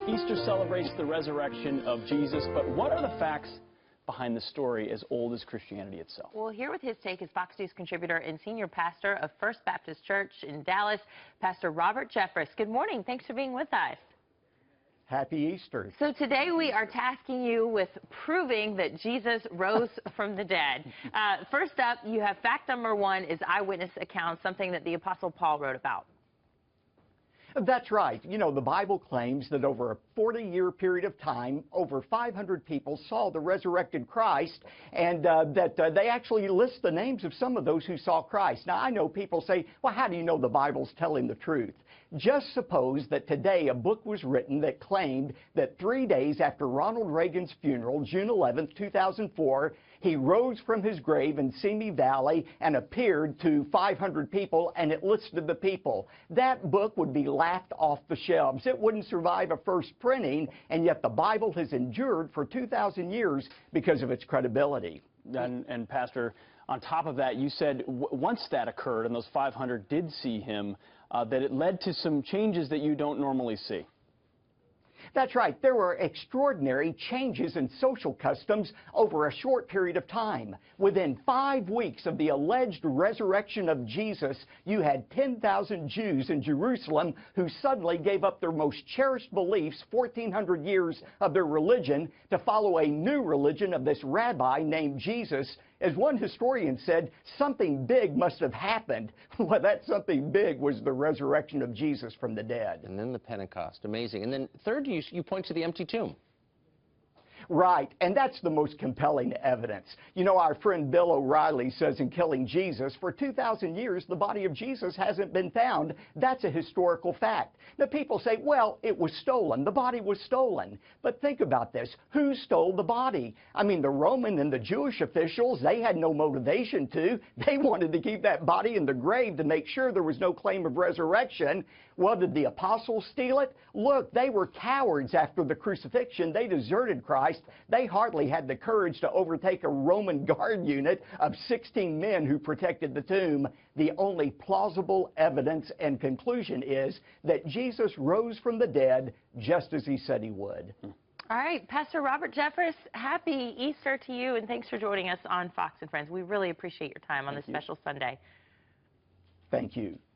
Easter celebrates the resurrection of Jesus, but what are the facts behind the story as old as Christianity itself? Well, here with his take is Fox News contributor and senior pastor of First Baptist Church in Dallas, Pastor Robert Jeffress. Good morning. Thanks for being with us. Happy Easter. So today we are tasking you with proving that Jesus rose from the dead. First up, you have fact number one is eyewitness accounts, something that the Apostle Paul wrote about. That's right. You know, the Bible claims that over a 40-year period of time, over 500 people saw the resurrected Christ, and that they actually list the names of some of those who saw Christ. Now, I know people say, well, how do you know the Bible's telling the truth? Just suppose that today a book was written that claimed that 3 days after Ronald Reagan's funeral, June 11, 2004, he rose from his grave in Simi Valley and appeared to 500 people, and it listed the people. That book would be laughed off the shelves. It wouldn't survive a first printing, and yet the Bible has endured for 2,000 years because of its credibility. And Pastor, on top of that, you said once that occurred and those 500 did see him, that it led to some changes that you don't normally see. That's right. There were extraordinary changes in social customs over a short period of time. Within 5 weeks of the alleged resurrection of Jesus, you had 10,000 Jews in Jerusalem who suddenly gave up their most cherished beliefs, 1,400 years of their religion, to follow a new religion of this rabbi named Jesus. As one historian said, something big must have happened. Well, that something big was the resurrection of Jesus from the dead. And then the Pentecost. Amazing. And then third, you point to the empty tomb. Right, and that's the most compelling evidence. You know, our friend Bill O'Reilly says in Killing Jesus, for 2,000 years, the body of Jesus hasn't been found. That's a historical fact. Now, people say, well, it was stolen. The body was stolen. But think about this. Who stole the body? I mean, the Roman and the Jewish officials, they had no motivation to. They wanted to keep that body in the grave to make sure there was no claim of resurrection. Well, did the apostles steal it? Look, they were cowards after the crucifixion. They deserted Christ. They hardly had the courage to overtake a Roman guard unit of 16 men who protected the tomb. The only plausible evidence and conclusion is that Jesus rose from the dead just as he said he would. All right, Pastor Robert Jeffress, happy Easter to you, and thanks for joining us on Fox and Friends. We really appreciate your time on this special Sunday. Thank you.